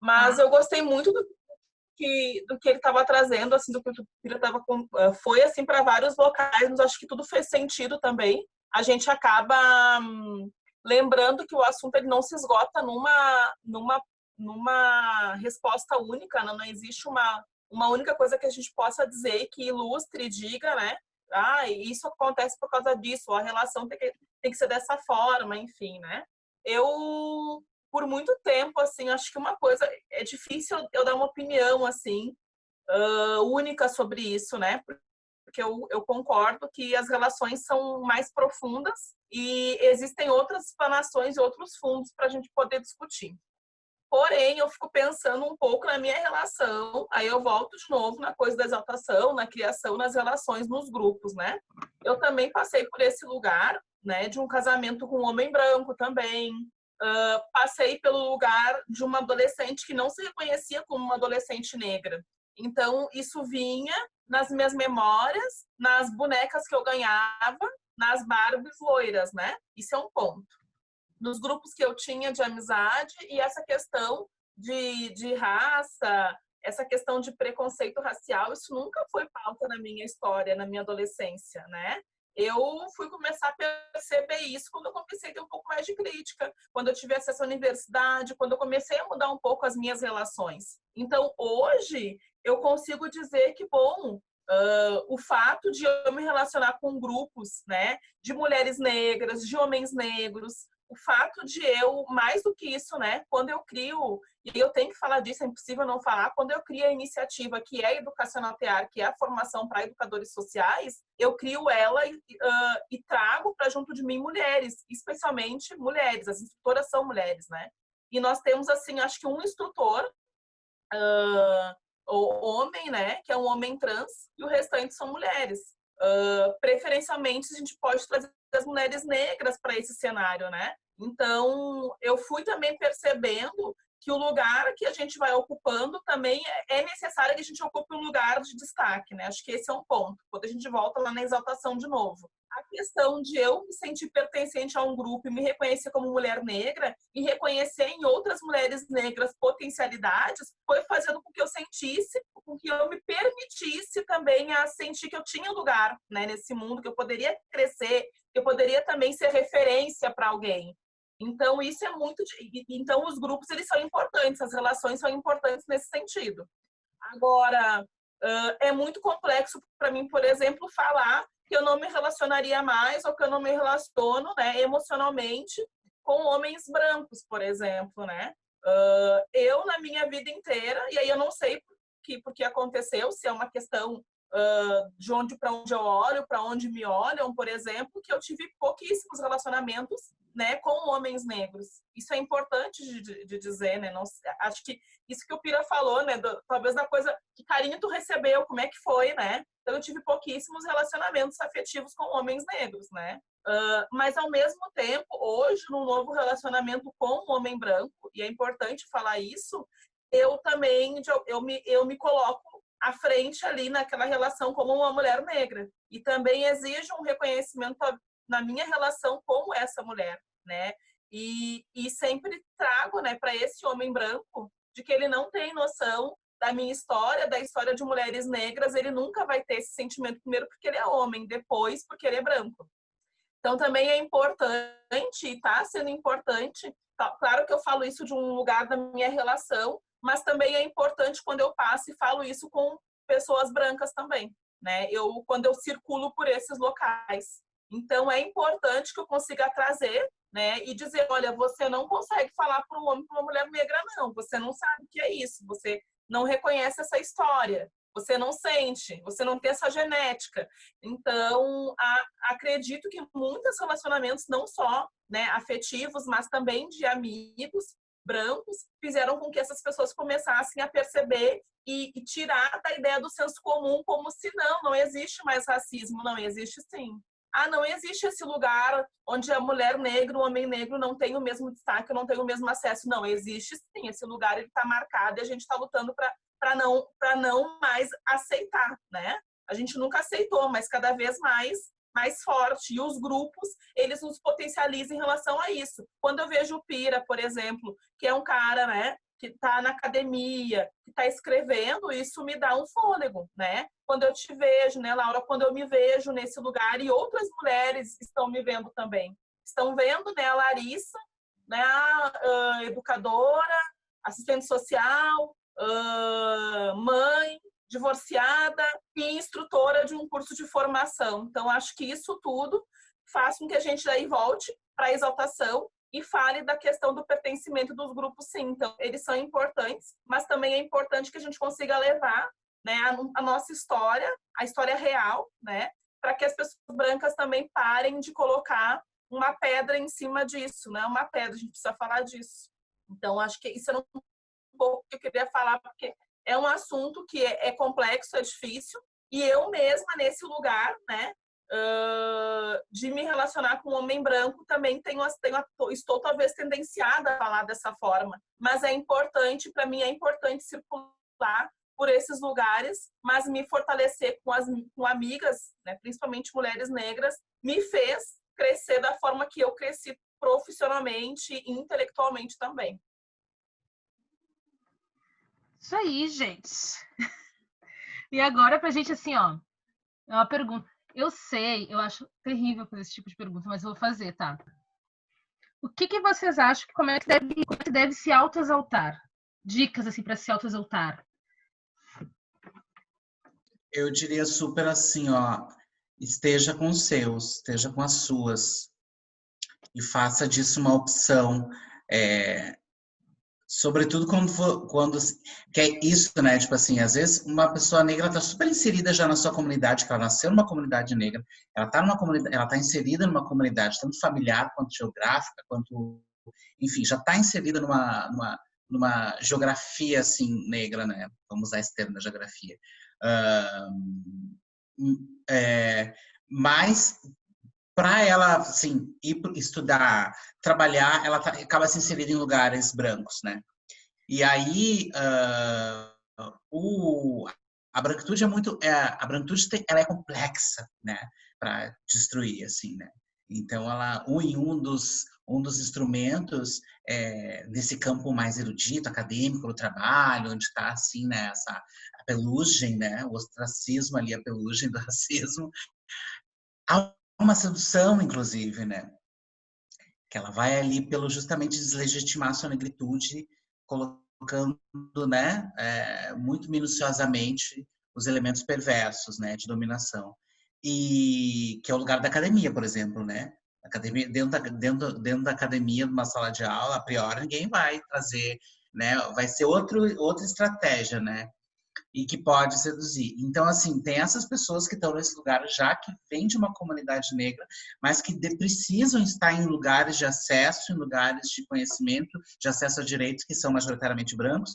Mas Tá? eu gostei muito do que ele estava trazendo, assim, do que o Pira estava foi assim para vários locais, mas acho que tudo fez sentido também. A gente acaba lembrando que o assunto ele não se esgota numa resposta única, não existe uma única coisa que a gente possa dizer que ilustre e diga, né? Ah, isso acontece por causa disso, ou a relação tem que ser dessa forma, enfim, né? Eu por muito tempo, assim, acho que uma coisa é difícil eu dar uma opinião assim única sobre isso, né? Porque eu concordo que as relações são mais profundas e existem outras explanações e outros fundos para a gente poder discutir. Porém, eu fico pensando um pouco na minha relação, aí eu volto de novo na coisa da exaltação, na criação, nas relações nos grupos, né? Eu também passei por esse lugar, né, de um casamento com um homem branco também. Passei pelo lugar de uma adolescente que não se reconhecia como uma adolescente negra. Então, isso vinha nas minhas memórias, nas bonecas que eu ganhava, nas Barbies loiras, né? Isso é um ponto. Nos grupos que eu tinha de amizade e essa questão de raça, essa questão de preconceito racial, isso nunca foi pauta na minha história, na minha adolescência, né? Eu fui começar a perceber isso quando eu comecei a ter um pouco mais de crítica, quando eu tive acesso à universidade, quando eu comecei a mudar um pouco as minhas relações. Então, hoje, eu consigo dizer que, bom, o fato de eu me relacionar com grupos, né, de mulheres negras, de homens negros, o fato de eu, mais do que isso, né, quando eu crio, e eu tenho que falar disso, é impossível não falar, quando eu crio a iniciativa que é a Educacional TEAR, que é a formação para educadores sociais, eu crio ela e trago para junto de mim mulheres, especialmente mulheres, as instrutoras são mulheres, né? E nós temos, assim, acho que um instrutor, o homem, né, que é um homem trans, e o restante são mulheres. Preferencialmente, a gente pode trazer as mulheres negras para esse cenário, né? Então, eu fui também percebendo que o lugar que a gente vai ocupando também é necessário que a gente ocupe um lugar de destaque, né? Acho que esse é um ponto. Quando a gente volta lá na exaltação de novo. A questão de eu me sentir pertencente a um grupo e me reconhecer como mulher negra e reconhecer em outras mulheres negras potencialidades foi fazendo com que eu sentisse, com que eu me permitisse também a sentir que eu tinha lugar, né, nesse mundo, que eu poderia crescer, que eu poderia também ser referência para alguém. Então, isso é muito... Então, os grupos, eles são importantes, as relações são importantes nesse sentido. Agora, é muito complexo para mim, por exemplo, falar que eu não me relacionaria mais ou que eu não me relaciono, né, emocionalmente com homens brancos, por exemplo, né? Eu, na minha vida inteira, e aí eu não sei por que aconteceu, se é uma questão de onde para onde eu olho, para onde me olham, por exemplo, que eu tive pouquíssimos relacionamentos, né, com homens negros. Isso é importante de dizer, né? Não, acho que isso que o Pira falou, né? Talvez da coisa que carinho tu recebeu, como é que foi, né? Então eu tive pouquíssimos relacionamentos afetivos com homens negros, né? Mas ao mesmo tempo, hoje, num novo relacionamento com um homem branco, e é importante falar isso, eu também eu me coloco à frente ali naquela relação como uma mulher negra. E também exige um reconhecimento na minha relação com essa mulher, né? E sempre trago, né, para esse homem branco de que ele não tem noção da minha história, da história de mulheres negras, ele nunca vai ter esse sentimento, primeiro porque ele é homem, depois porque ele é branco. Então também é importante, está sendo importante, claro que eu falo isso de um lugar da minha relação, mas também é importante quando eu passo e falo isso com pessoas brancas também, né? Quando eu circulo por esses locais. Então é importante que eu consiga trazer, né, e dizer, olha, você não consegue falar para um homem, para uma mulher negra, não. Você não sabe o que é isso. Você não reconhece essa história. Você não sente. Você não tem essa genética. Então, acredito que muitos relacionamentos, não só, né, afetivos, mas também de amigos brancos, fizeram com que essas pessoas começassem a perceber e tirar da ideia do senso comum como se não existe mais racismo. Não existe sim. Não existe esse lugar onde a mulher negra, o homem negro não tem o mesmo destaque, não tem o mesmo acesso. Não, existe sim. Esse lugar ele está marcado e a gente está lutando para não mais aceitar, né? A gente nunca aceitou, mas cada vez mais forte. E os grupos, eles nos potencializam em relação a isso. Quando eu vejo o Pira, por exemplo, que é um cara, né, que está na academia, que está escrevendo, isso me dá um fôlego, né? Quando eu te vejo, né, Laura, quando eu me vejo nesse lugar e outras mulheres estão me vendo também. Estão vendo, né, a Larissa, né, a educadora, assistente social, mãe, divorciada e instrutora de um curso de formação. Então, acho que isso tudo faz com que a gente daí volte para a exaltação e fale da questão do pertencimento dos grupos, sim. Então, eles são importantes, mas também é importante que a gente consiga levar, né, a nossa história, a história real, né, para que as pessoas brancas também parem de colocar uma pedra em cima disso, né? Uma pedra, a gente precisa falar disso. Então, acho que isso era um pouco que eu queria falar, porque é um assunto que é complexo, é difícil, e eu mesma, nesse lugar, né, de me relacionar com um homem branco, também estou talvez tendenciada a falar dessa forma, mas é importante, para mim é importante circular por esses lugares, mas me fortalecer com amigas, né, principalmente mulheres negras, me fez crescer da forma que eu cresci profissionalmente e intelectualmente também. Isso aí, gente. E agora pra gente, assim, ó, é uma pergunta. Eu sei, eu acho terrível fazer esse tipo de pergunta, mas eu vou fazer, tá? O que vocês acham que como é que deve se autoexaltar? Dicas, assim, para se autoexaltar. Eu diria super assim, ó, esteja com os seus, esteja com as suas e faça disso uma opção. Sobretudo quando que é isso, né? Tipo assim, às vezes uma pessoa negra está super inserida já na sua comunidade, que ela nasceu numa comunidade negra, ela está numa comunidade, ela está inserida numa comunidade tanto familiar quanto geográfica, quanto, enfim, já está inserida numa geografia assim negra, né? Vamos usar esse termo da geografia. Mas para ela, assim, ir estudar, trabalhar, ela acaba se inserindo em lugares brancos, né? E aí, a branquitude a branquitude ela é complexa, né? Para destruir, assim, né? Então, ela une um dos instrumentos nesse campo mais erudito, acadêmico, do trabalho, onde está, assim, né? A pelugem, né? O ostracismo ali, a pelugem do racismo. Há uma sedução, inclusive, né? Que ela vai ali pelo justamente deslegitimar sua negritude, colocando, né, muito minuciosamente os elementos perversos, né, de dominação. E que é o lugar da academia, por exemplo, né? Academia, dentro da academia, numa sala de aula, a priori ninguém vai trazer, né? Vai ser outra estratégia, né? E que pode seduzir. Então, assim, tem essas pessoas que estão nesse lugar já que vêm de uma comunidade negra, mas que precisam estar em lugares de acesso, em lugares de conhecimento, de acesso a direitos que são majoritariamente brancos.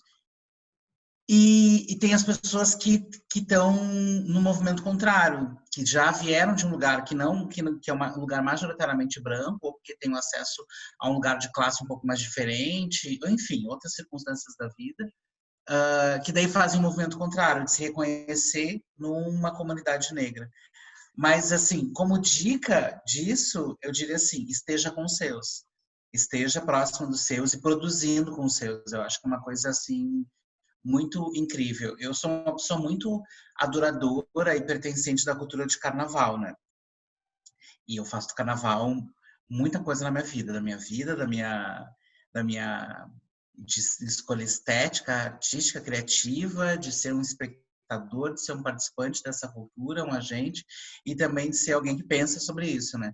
E tem as pessoas que estão no movimento contrário, que já vieram de um lugar que é um lugar majoritariamente branco, ou que tem acesso a um lugar de classe um pouco mais diferente, enfim, outras circunstâncias da vida, que daí fazem um movimento contrário, de se reconhecer numa comunidade negra. Mas, assim, como dica disso, eu diria assim, esteja com os seus. Esteja próximo dos seus e produzindo com os seus. Eu acho que é uma coisa, assim, muito incrível. Eu sou uma pessoa muito adoradora e pertencente da cultura de carnaval, né? E eu faço do carnaval muita coisa na minha vida, da minha de escolha estética, artística, criativa, de ser um espectador, de ser um participante dessa cultura, um agente, e também de ser alguém que pensa sobre isso, né?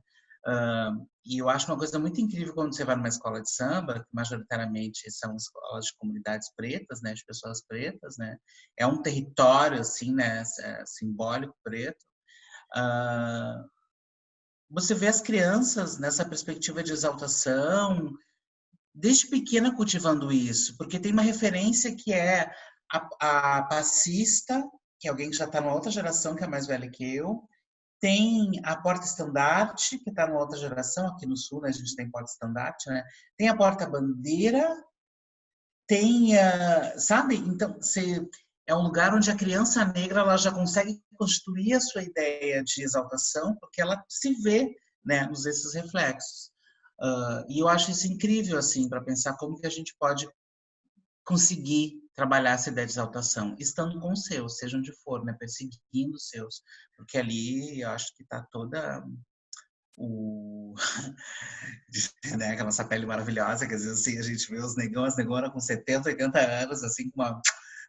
E eu acho uma coisa muito incrível quando você vai numa escola de samba, que majoritariamente são escolas de comunidades pretas, né, de pessoas pretas, né? É um território, assim, né, simbólico preto. Você vê as crianças nessa perspectiva de exaltação, desde pequena cultivando isso, porque tem uma referência que é a passista, que é alguém que já está numa outra geração, que é mais velha que eu, tem a porta-estandarte, que está numa outra geração, aqui no Sul, né, a gente tem porta-estandarte, né? Tem a porta-bandeira, tem, sabe? Então, é um lugar onde a criança negra ela já consegue constituir a sua ideia de exaltação, porque ela se vê, né, nos esses reflexos. E eu acho isso incrível, assim, para pensar como que a gente pode conseguir trabalhar essa ideia de exaltação, estando com os seus, seja onde for, né? Perseguindo os seus. Porque ali eu acho que está toda o... né? Aquela nossa pele maravilhosa, que às vezes assim, a gente vê os negão, as negonas com 70, 80 anos, assim, com uma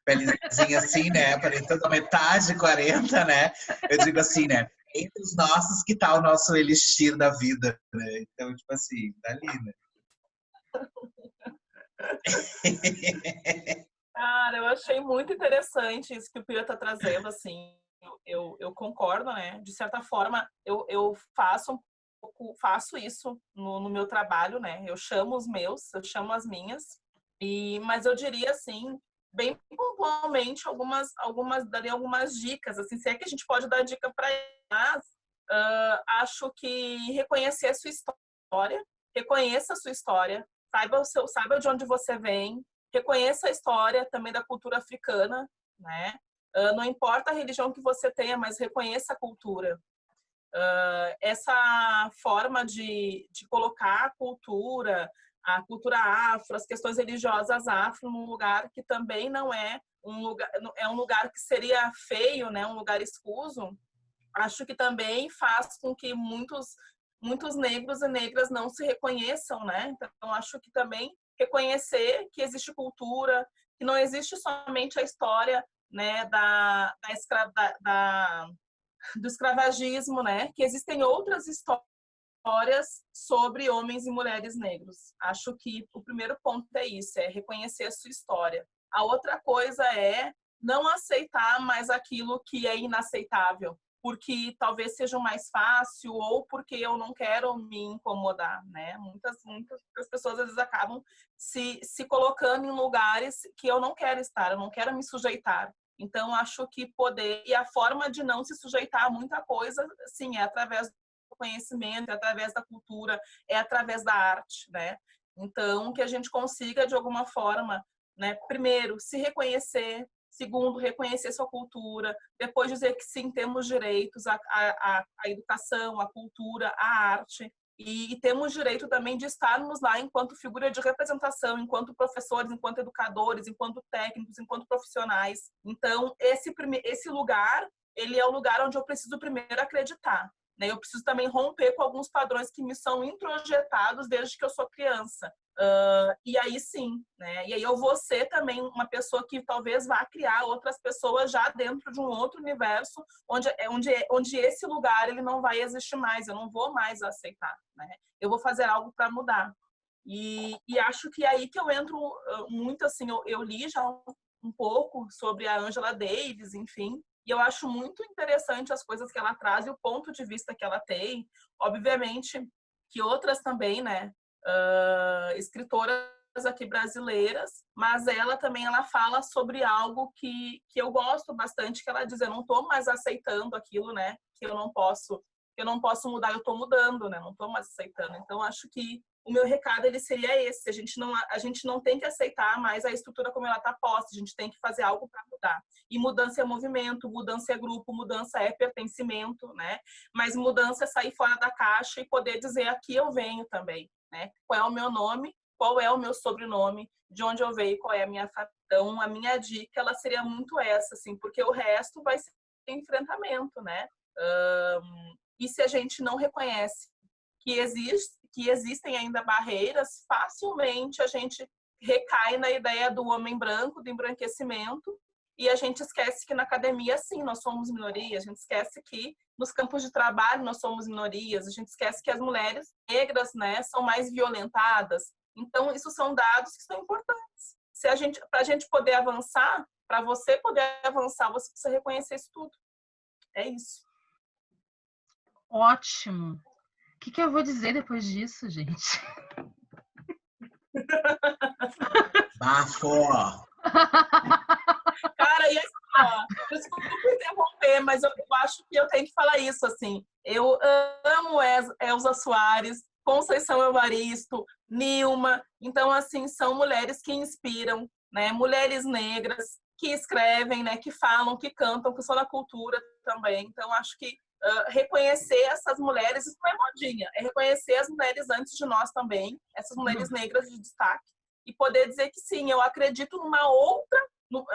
pelezinha assim, né? Parecendo a metade, 40, né? Eu digo assim, né? Entre os nossos, que tá o nosso elixir da vida, né? Então, tipo assim, tá ali, né? Cara, eu achei muito interessante isso que o Pia está trazendo, assim, eu concordo, né? De certa forma, eu faço faço isso no meu trabalho, né? Eu chamo os meus, eu chamo as minhas, mas eu diria assim, bem pontualmente, daria algumas dicas, assim, se é que a gente pode dar dica para elas, acho que reconhecer a sua história, reconheça a sua história, saiba de onde você vem, reconheça a história também da cultura africana, né? Não importa a religião que você tenha, mas reconheça a cultura. Essa forma de colocar a cultura afro, as questões religiosas afro num lugar que também não é um lugar que seria feio, né? Um lugar escuso, acho que também faz com que muitos negros e negras não se reconheçam, né? Então, acho que também reconhecer que existe cultura, que não existe somente a história, né, do escravagismo, né? Que existem outras histórias sobre homens e mulheres negros. Acho que o primeiro ponto é isso, é reconhecer a sua história. A outra coisa é não aceitar mais aquilo que é inaceitável, porque talvez seja mais fácil ou porque eu não quero me incomodar, né? Muitas pessoas às vezes acabam se colocando em lugares que eu não quero estar, eu não quero me sujeitar. Então, acho que poder e a forma de não se sujeitar a muita coisa, sim, é através do conhecimento, é através da cultura, é através da arte, né? Então, que a gente consiga, de alguma forma, né, primeiro, se reconhecer, segundo, reconhecer sua cultura, depois dizer que sim, temos direitos à educação, à cultura, à arte, e temos direito também de estarmos lá enquanto figura de representação, enquanto professores, enquanto educadores, enquanto técnicos, enquanto profissionais. Então, esse lugar, ele é o lugar onde eu preciso primeiro acreditar. Né? Eu preciso também romper com alguns padrões que me são introjetados desde que eu sou criança. E aí sim, né? E aí eu vou ser também uma pessoa que talvez vá criar outras pessoas já dentro de um outro universo onde esse lugar ele não vai existir mais, eu não vou mais aceitar, né? Eu vou fazer algo para mudar. E acho que é aí que eu entro muito assim, eu li já um pouco sobre a Angela Davis, enfim, e eu acho muito interessante as coisas que ela traz e o ponto de vista que ela tem. Obviamente que outras também, né? Escritoras aqui brasileiras, mas ela fala sobre algo que eu gosto bastante, que ela diz, eu não estou mais aceitando aquilo, né? Que eu não posso mudar, eu estou mudando, né? Não estou mais aceitando. Então, acho que o meu recado ele seria esse: a gente não tem que aceitar mais a estrutura como ela está posta, a gente tem que fazer algo para mudar. E mudança é movimento, mudança é grupo, mudança é pertencimento, né? Mas mudança é sair fora da caixa e poder dizer aqui eu venho também, né? Qual é o meu nome, qual é o meu sobrenome, de onde eu venho, qual é a minha família. Então, a minha dica ela seria muito essa, assim, porque o resto vai ser enfrentamento, né? E se a gente não reconhece que existem ainda barreiras, facilmente a gente recai na ideia do homem branco, do embranquecimento, e a gente esquece que na academia, sim, nós somos minoria, a gente esquece que nos campos de trabalho nós somos minorias, a gente esquece que as mulheres negras, né, são mais violentadas. Então, isso são dados que são importantes. Para a gente poder avançar, para você poder avançar, você precisa reconhecer isso tudo. É isso. Ótimo. O que eu vou dizer depois disso, gente? Bafo! Cara, e assim, ó, desculpa interromper, mas eu acho que eu tenho que falar isso, assim. Eu amo Elza Soares, Conceição Evaristo, Nilma. Então, assim, são mulheres que inspiram, né? Mulheres negras que escrevem, né? Que falam, que cantam, que são da cultura também. Então, acho que reconhecer essas mulheres, isso não é modinha, é reconhecer as mulheres antes de nós também, essas mulheres negras de destaque, e poder dizer que sim, eu acredito numa outra,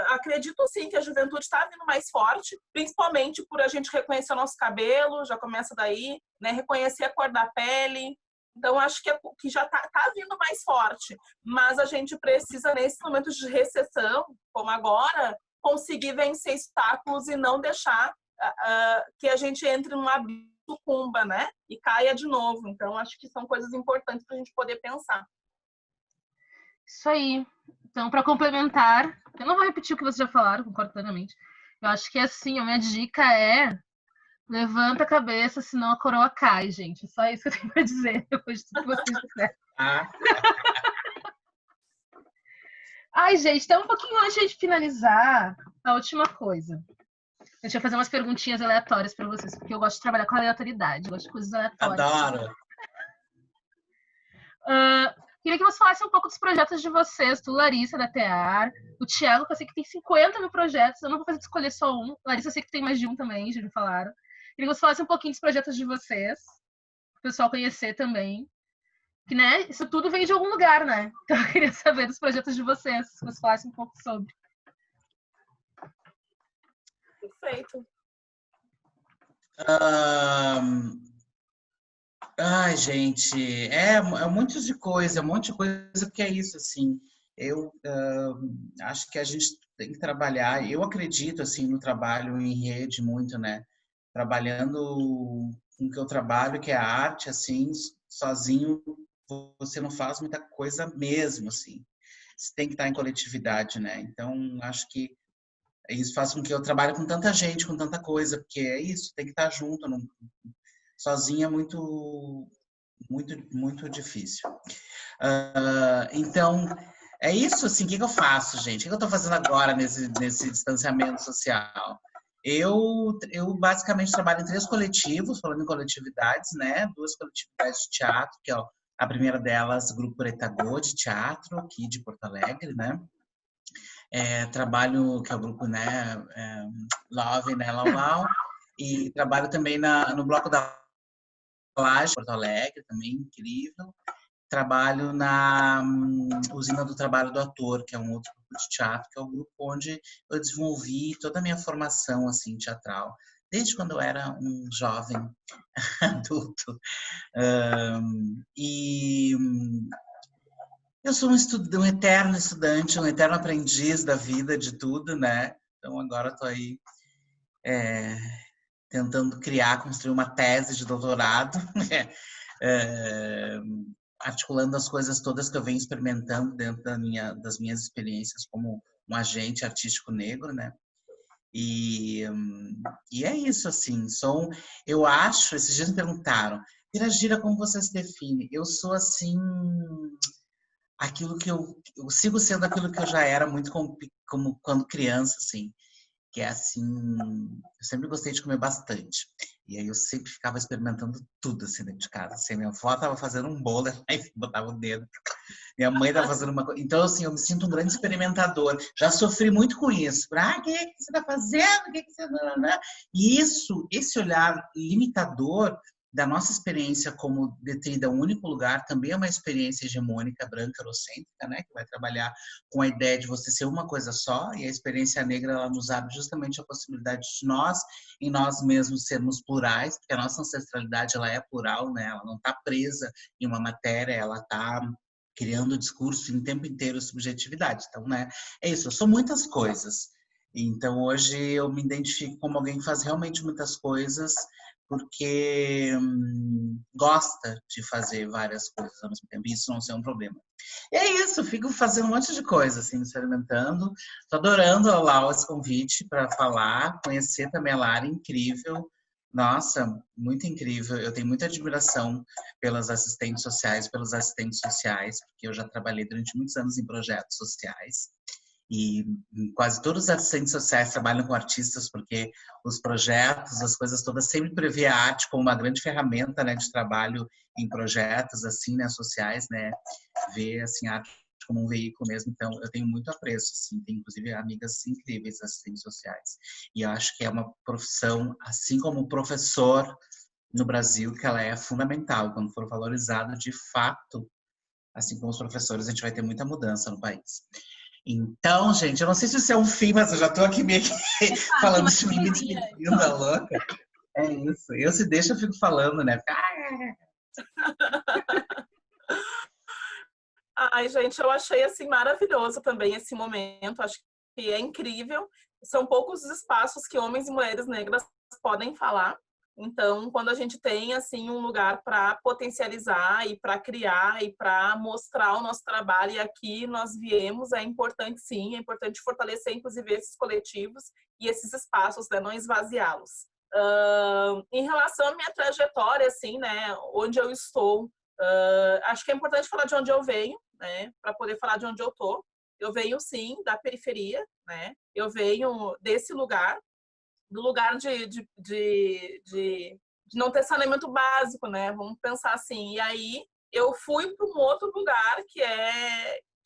acredito sim que a juventude está vindo mais forte, principalmente por a gente reconhecer o nosso cabelo, já começa daí, né? Reconhecer a cor da pele. Então, acho que já tá vindo mais forte. Mas a gente precisa, nesses momentos de recessão, como agora, conseguir vencer obstáculos e não deixar que a gente entre num abismo, sucumba, né? E caia de novo. Então, acho que são coisas importantes para a gente poder pensar. Isso aí. Então, para complementar, eu não vou repetir o que vocês já falaram, concordo plenamente. Eu acho que assim, a minha dica é: levanta a cabeça, senão a coroa cai, gente. É só isso que eu tenho para dizer depois de tudo que vocês disseram. Ai, gente, então um pouquinho antes de finalizar, a última coisa. Deixa eu fazer umas perguntinhas aleatórias para vocês, porque eu gosto de trabalhar com aleatoriedade, eu gosto de coisas aleatórias. Adoro! Queria que você falasse um pouco dos projetos de vocês, tu, Larissa, da TEAR, o Thiago, que eu sei que tem 50 mil projetos, eu não vou fazer de escolher só um. Larissa, eu sei que tem mais de um também, já me falaram. Queria que você falasse um pouquinho dos projetos de vocês, para o pessoal conhecer também. Que, né, isso tudo vem de algum lugar, né? Então eu queria saber dos projetos de vocês, que você falasse um pouco sobre. Perfeito. Ai, gente, é um monte de coisa, porque é isso, assim, eu acho que a gente tem que trabalhar, eu acredito, assim, no trabalho em rede muito, né, trabalhando com o que eu trabalho, que é a arte, assim, sozinho você não faz muita coisa mesmo, assim, você tem que estar em coletividade, né, então acho que isso faz com que eu trabalhe com tanta gente, com tanta coisa, porque é isso, tem que estar junto, não, sozinha é muito difícil. Então, é isso, assim, o que eu faço, gente? O que eu estou fazendo agora nesse distanciamento social? Eu basicamente trabalho em 3 coletivos, falando em coletividades, né? 2 coletividades de teatro, que é a primeira delas, o Grupo Retagô de Teatro, aqui de Porto Alegre, né? Trabalho, que é o grupo, né? Love, né? Lau, e trabalho também no Bloco da Laje, Porto Alegre, também incrível. Trabalho na Usina do Trabalho do Ator, que é um outro grupo de teatro, que é o grupo onde eu desenvolvi toda a minha formação assim teatral, desde quando eu era um jovem adulto. Eu sou um eterno estudante, um eterno aprendiz da vida, de tudo, né? Então agora estou aí tentando construir uma tese de doutorado, articulando as coisas todas que eu venho experimentando dentro das minhas experiências como um agente artístico negro, né? E é isso, assim, eu acho, esses dias me perguntaram, Piragira, como você se define? Eu sou, assim, aquilo que eu sigo sendo aquilo que eu já era muito como quando criança, assim, que é assim, eu sempre gostei de comer bastante. E aí eu sempre ficava experimentando tudo assim dentro de casa. Assim, minha avó estava fazendo um bolo, aí botava o dedo. Minha mãe estava fazendo uma coisa. Então, assim, eu me sinto um grande experimentador. Já sofri muito com isso. O que você está fazendo? O que você... E esse olhar limitador da nossa experiência como detida um único lugar, também é uma experiência hegemônica, branca, eurocêntrica, né? Que vai trabalhar com a ideia de você ser uma coisa só, e a experiência negra, ela nos abre justamente a possibilidade de nós, em nós mesmos, sermos plurais, porque a nossa ancestralidade, ela é plural, né? Ela não está presa em uma matéria, ela está criando discurso em tempo inteiro subjetividade. Então, né? É isso, eu sou muitas coisas. Então, hoje eu me identifico como alguém que faz realmente muitas coisas, porque gosta de fazer várias coisas ao mesmo tempo, e isso não ser um problema. E é isso, fico fazendo um monte de coisa, assim, experimentando. Estou adorando a Lau esse convite para falar, conhecer também a Lara, incrível. Nossa, muito incrível. Eu tenho muita admiração pelas assistentes sociais, pelos assistentes sociais, porque eu já trabalhei durante muitos anos em projetos sociais. E quase todos os assistentes sociais trabalham com artistas, porque os projetos, as coisas todas sempre prevê a arte como uma grande ferramenta, né, de trabalho em projetos assim, né, sociais, né, ver assim a arte como um veículo mesmo. Então eu tenho muito apreço, assim, tenho inclusive amigas incríveis assistentes sociais, e eu acho que é uma profissão, assim como o professor no Brasil, que ela é fundamental. Quando for valorizado de fato assim como os professores, a gente vai ter muita mudança no país. Então, gente, eu não sei se isso é um fim, mas eu já estou aqui meio que falando de mim, me despedindo da louca. É isso. Eu se deixa, eu fico falando, né? Ai, gente, eu achei assim maravilhoso também esse momento. Acho que é incrível. São poucos os espaços que homens e mulheres negras podem falar. Então, quando a gente tem assim um lugar para potencializar e para criar e para mostrar o nosso trabalho, e aqui nós viemos, é importante sim, é importante fortalecer inclusive esses coletivos e esses espaços, né, não esvaziá-los. Em relação à minha trajetória, assim, né, onde eu estou, acho que é importante falar de onde eu venho, né, para poder falar de onde eu tô. Eu venho sim da periferia, né? Eu venho desse lugar, do lugar de não ter saneamento básico, né? Vamos pensar assim. E aí eu fui para um outro lugar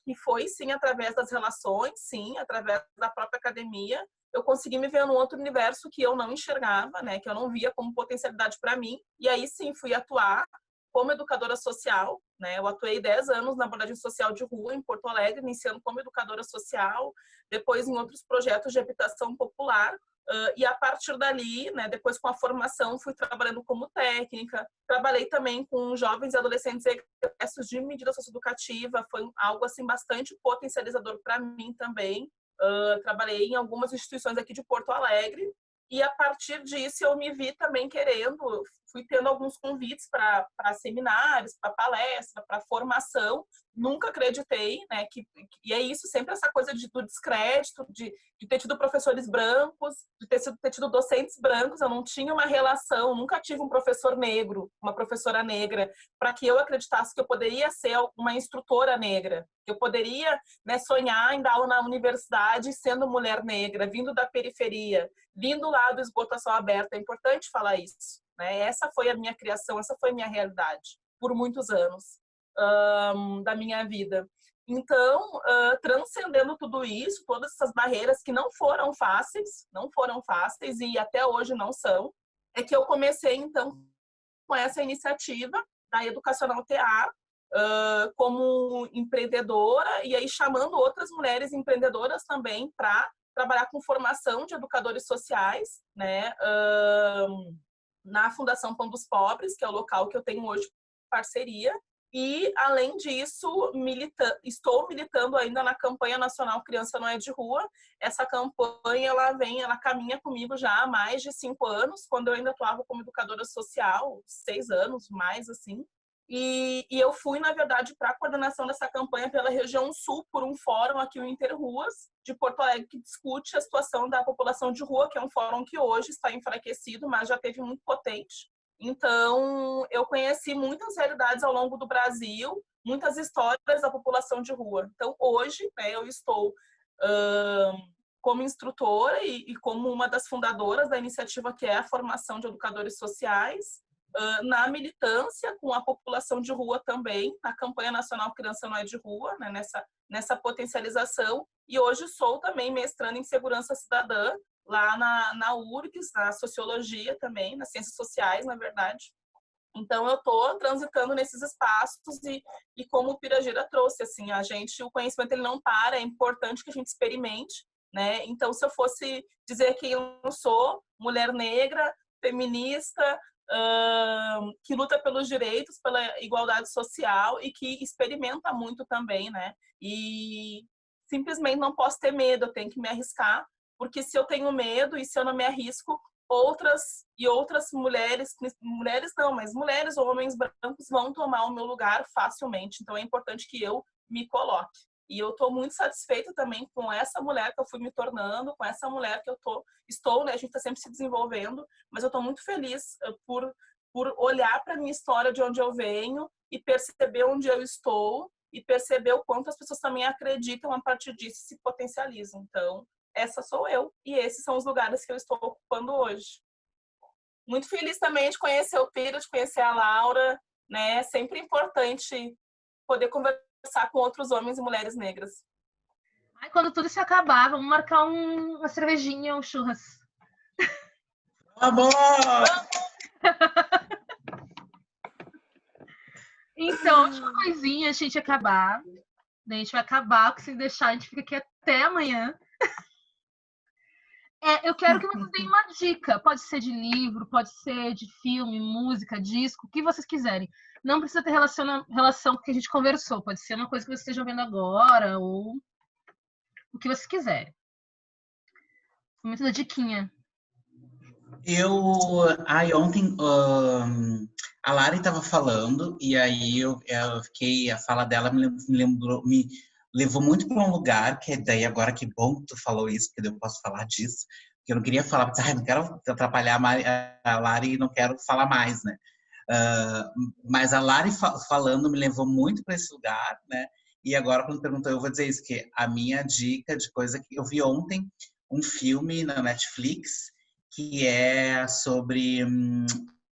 que foi sim através das relações, sim, através da própria academia. Eu consegui me ver num outro universo que eu não enxergava, né? Que eu não via como potencialidade para mim. E aí sim fui atuar como educadora social, né? Eu atuei 10 anos na abordagem social de rua em Porto Alegre, iniciando como educadora social, depois em outros projetos de habitação popular. E a partir dali, né, depois com a formação, fui trabalhando como técnica. Trabalhei também com jovens e adolescentes egressos de medida socioeducativa. Foi algo assim bastante potencializador para mim também. Trabalhei em algumas instituições aqui de Porto Alegre. E a partir disso eu me vi também querendo, fui tendo alguns convites para seminários, para palestra, para formação. Nunca acreditei, né? E é isso, sempre essa coisa do descrédito, de ter tido professores brancos, de ter tido docentes brancos. Eu não tinha uma relação, nunca tive um professor negro, uma professora negra, para que eu acreditasse que eu poderia ser uma instrutora negra, que eu poderia, né, sonhar em dar aula na universidade sendo mulher negra, vindo da periferia, vindo lá do esgoto a céu aberto. É importante falar isso, né? Essa foi a minha criação, essa foi a minha realidade por muitos anos da minha vida. Então, transcendendo tudo isso, todas essas barreiras que não foram fáceis e até hoje não são, é que eu comecei então com essa iniciativa da Educacional TA, como empreendedora, e aí chamando outras mulheres empreendedoras também para trabalhar com formação de educadores sociais, né, na Fundação Pão dos Pobres, que é o local que eu tenho hoje parceria. E, além disso, estou militando ainda na campanha nacional Criança Não é de Rua. Essa campanha, ela caminha comigo já há mais de 5 anos, quando eu ainda atuava como educadora social, 6 anos, mais assim. E eu fui, na verdade, para a coordenação dessa campanha pela região sul, por um fórum aqui, o Interruas, de Porto Alegre, que discute a situação da população de rua, que é um fórum que hoje está enfraquecido, mas já teve muito potente. Então, eu conheci muitas realidades ao longo do Brasil, muitas histórias da população de rua. Então, hoje, né, eu estou como instrutora e como uma das fundadoras da iniciativa que é a formação de educadores sociais, na militância com a população de rua também, na campanha nacional Criança Não é de Rua, né, nessa potencialização. E hoje sou também mestrando em segurança cidadã, lá na URGS, na sociologia também, nas ciências sociais, na verdade. Então, eu estou transitando nesses espaços e como o Piragira trouxe, assim, o conhecimento ele não para, é importante que a gente experimente, né? Então, se eu fosse dizer que eu não sou mulher negra, feminista, que luta pelos direitos, pela igualdade social e que experimenta muito também, né? E simplesmente não posso ter medo, eu tenho que me arriscar, porque se eu tenho medo e se eu não me arrisco, outras mulheres não, mas mulheres ou homens brancos vão tomar o meu lugar facilmente. Então é importante que eu me coloque. E eu estou muito satisfeita também com essa mulher que eu fui me tornando, com essa mulher que eu estou, né? A gente está sempre se desenvolvendo, mas eu estou muito feliz por olhar para a minha história, de onde eu venho, e perceber onde eu estou, e perceber o quanto as pessoas também acreditam a partir disso e se potencializam. Então, essa sou eu, e esses são os lugares que eu estou ocupando hoje. Muito feliz também de conhecer o Pira, de conhecer a Laura, né? É sempre importante poder conversar com outros homens e mulheres negras. Ai, quando tudo se acabar, vamos marcar uma cervejinha, um churras. Amor! Então, última coisinha, a gente acabar. A gente vai acabar, porque se deixar, a gente fica aqui até amanhã. Eu quero que vocês deem uma dica. Pode ser de livro, pode ser de filme, música, disco, o que vocês quiserem. Não precisa ter relação com o que a gente conversou. Pode ser uma coisa que vocês estejam vendo agora, ou o que vocês quiserem. Momento da diquinha. Ontem a Lari estava falando e aí eu fiquei, a fala dela me levou muito para um lugar que daí agora que bom que tu falou isso, porque eu posso falar disso, porque eu não queria falar, porque não quero atrapalhar a Lari e não quero falar mais, né? Mas a Lari falando me levou muito para esse lugar, né? E agora quando perguntou, eu vou dizer isso, que a minha dica de coisa que eu vi ontem, um filme na Netflix, que é sobre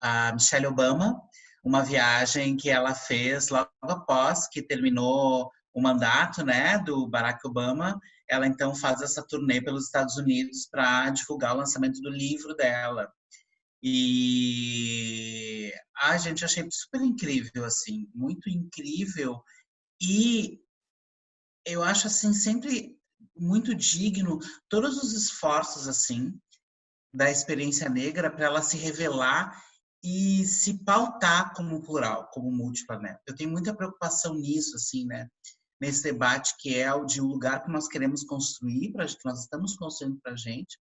a Michelle Obama, uma viagem que ela fez logo após que terminou o mandato, né, do Barack Obama. Ela então faz essa turnê pelos Estados Unidos para divulgar o lançamento do livro dela. E gente, eu achei super incrível, assim, muito incrível. E eu acho assim sempre muito digno todos os esforços assim da experiência negra para ela se revelar e se pautar como plural, como múltipla, né? Eu tenho muita preocupação nisso, assim, né? Nesse debate que é o de um lugar que nós queremos construir, que nós estamos construindo para a gente,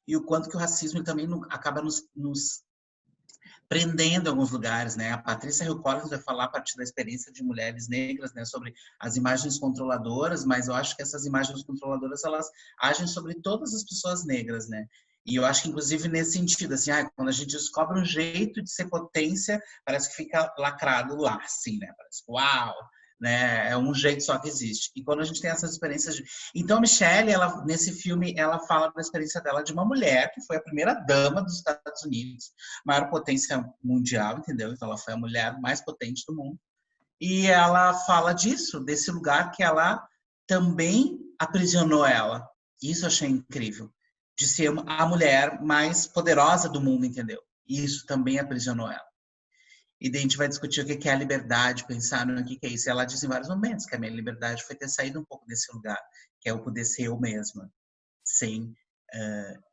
e o quanto que o racismo também acaba nos prendendo em alguns lugares, né? A Patrícia Hill Collins vai falar a partir da experiência de mulheres negras, né, sobre as imagens controladoras, mas eu acho que essas imagens controladoras elas agem sobre todas as pessoas negras, né? E eu acho que, inclusive, nesse sentido, assim, quando a gente descobre um jeito de ser potência, parece que fica lacrado lá, assim, né? Parece, uau! Né? É um jeito só que existe. E quando a gente tem essas experiências de... Então, a Michelle, nesse filme, ela fala da experiência dela de uma mulher que foi a primeira dama dos Estados Unidos, maior potência mundial, entendeu? Então, ela foi a mulher mais potente do mundo. E ela fala disso, desse lugar que ela também aprisionou ela. Isso eu achei incrível. De ser a mulher mais poderosa do mundo, entendeu? E isso também aprisionou ela. E daí a gente vai discutir o que é a liberdade, pensar no que é isso. E ela diz em vários momentos que a minha liberdade foi ter saído um pouco desse lugar, que é eu poder ser eu mesma, sem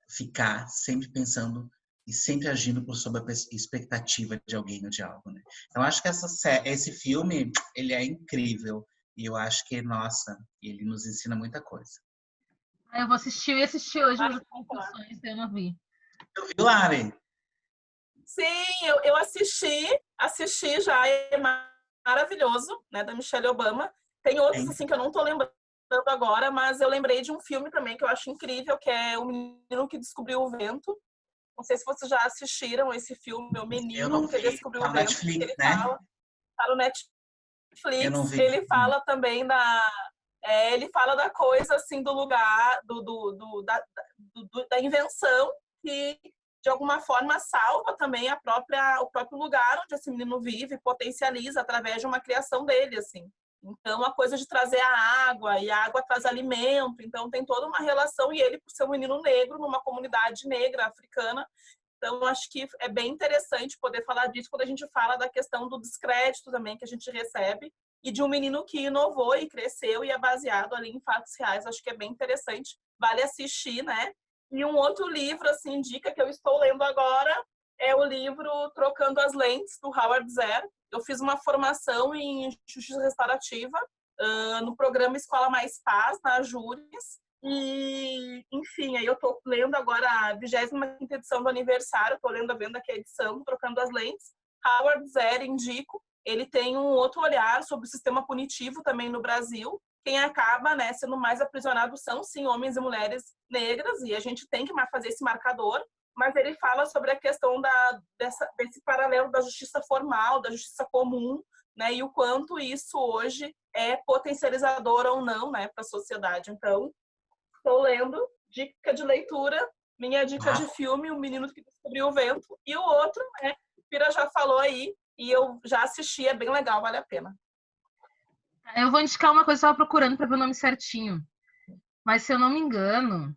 ficar sempre pensando e sempre agindo por sob a expectativa de alguém ou de algo, né? Então, acho que esse filme, ele é incrível. E eu acho que, nossa, ele nos ensina muita coisa. Eu vou assistir e assistir hoje as apresentações, eu não vi. Tu viu, Lari? Sim, eu assisti já, é maravilhoso, né, da Michelle Obama. Tem outros, assim, que eu não tô lembrando agora, mas eu lembrei de um filme também que eu acho incrível, que é O Menino que Descobriu o Vento. Não sei se vocês já assistiram esse filme, O Menino que Descobriu o Vento. Netflix, ele né? fala, tá no Eu não Netflix, vi. ele fala também ele fala da coisa, assim, do lugar, da invenção que de alguma forma salva também o próprio lugar onde esse menino vive, potencializa através de uma criação dele, assim. Então, a coisa de trazer a água, e a água traz alimento, então tem toda uma relação, e ele, por ser um menino negro, numa comunidade negra, africana, então acho que é bem interessante poder falar disso quando a gente fala da questão do descrédito também que a gente recebe, e de um menino que inovou e cresceu e é baseado ali em fatos reais. Acho que é bem interessante, vale assistir, né? E um outro livro, assim, dica que eu estou lendo agora é o livro Trocando as Lentes, do Howard Zehr. Eu fiz uma formação em justiça restaurativa no programa Escola Mais Paz, na Júris. E, enfim, aí eu estou lendo agora a 25ª edição do aniversário, estou vendo aqui a edição, Trocando as Lentes. Howard Zehr, indico. Ele tem um outro olhar sobre o sistema punitivo também no Brasil. Quem acaba, né, sendo mais aprisionado são, sim, homens e mulheres negras, e a gente tem que fazer esse marcador, mas ele fala sobre a questão desse paralelo da justiça formal, da justiça comum, né, e o quanto isso hoje é potencializador ou não, né, para a sociedade. Então, estou lendo, dica de leitura, minha dica de filme, O Menino que Descobriu o Vento, e o outro, né, Pira já falou aí, e eu já assisti, é bem legal, vale a pena. Eu vou indicar uma coisa que eu estava procurando para ver o nome certinho. Mas se eu não me engano,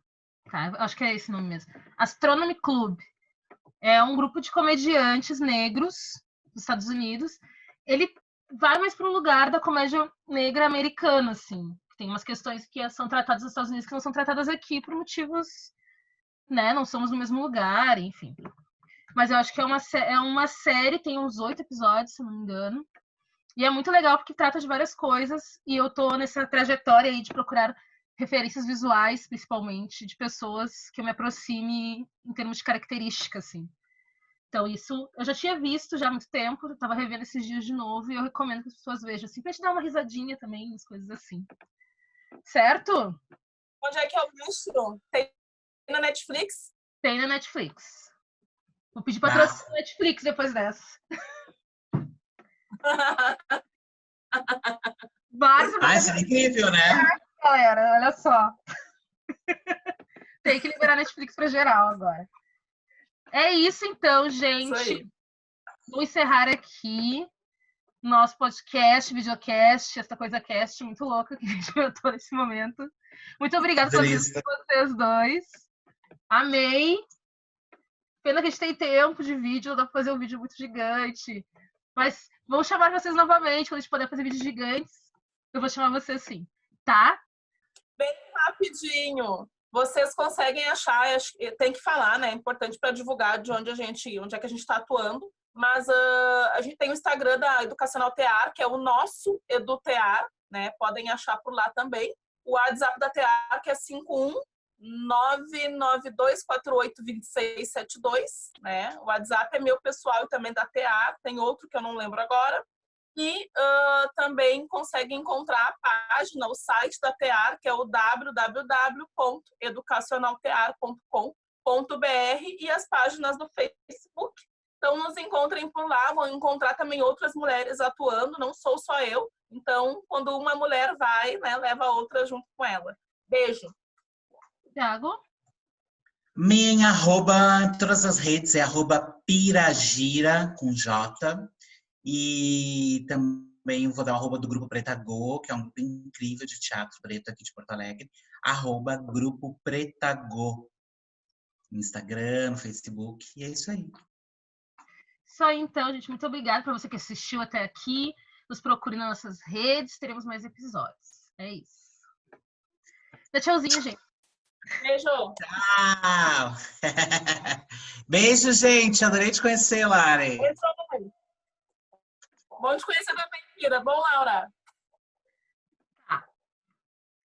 tá, acho que é esse nome mesmo. Astronomy Club. É um grupo de comediantes negros dos Estados Unidos. Ele vai mais para um lugar da comédia negra americana, assim. Tem umas questões que são tratadas nos Estados Unidos que não são tratadas aqui por motivos, né? Não somos no mesmo lugar, enfim. Mas eu acho que é uma série, tem uns 8 episódios, se não me engano. E é muito legal porque trata de várias coisas. E eu tô nessa trajetória aí de procurar referências visuais, principalmente, de pessoas que eu me aproxime em termos de característica, assim. Então, isso eu já tinha visto já há muito tempo, eu tava revendo esses dias de novo e eu recomendo que as pessoas vejam, assim, pra gente dar uma risadinha também, as coisas assim. Certo? Onde é que eu vejo? Tem na Netflix? Tem na Netflix. Vou pedir patrocínio na Netflix depois dessa. Isso é incrível, né? Galera, olha só. Tem que liberar a Netflix pra geral agora. É isso então, gente. Isso aí. Vou encerrar aqui nosso podcast, videocast, essa coisa cast muito louca que a gente inventou nesse momento. Muito obrigada pela presença de vocês dois. Amei. Pena que a gente tem tempo de vídeo, não dá pra fazer um vídeo muito gigante. Mas vou chamar vocês novamente, quando a gente puder fazer vídeos gigantes. Eu vou chamar vocês sim, tá? Bem rapidinho. Vocês conseguem achar, tem que falar, né? É importante para divulgar de onde é que a gente está atuando. Mas a gente tem o Instagram da Educacional Tear, que é o nosso EduTear, né? Podem achar por lá também. O WhatsApp da Tear, que é 51992482672, né? O WhatsApp é meu pessoal e também da Tear. Tem outro que eu não lembro agora. E também consegue encontrar a página, o site da Tear, que é o www.educacionaltear.com.br, e as páginas do Facebook. Então, nos encontrem por lá, vão encontrar também outras mulheres atuando, não sou só eu. Então, quando uma mulher vai, né, leva a outra junto com ela. Beijo. Thiago? Minha arroba em todas as redes é @piragira, com J. E também vou dar o arroba do Grupo Preta Go, que é um grupo incrível de teatro preto aqui de Porto Alegre. @Grupo Preta Go. No Instagram, no Facebook, e é isso aí. Isso aí, então, gente. Muito obrigada para você que assistiu até aqui. Nos procure nas nossas redes, teremos mais episódios. É isso. Dá tchauzinho, gente. Beijo. Tchau! Beijo, gente. Adorei te conhecer, Lari. Bom te conhecer também, Kira. Bom, Laura.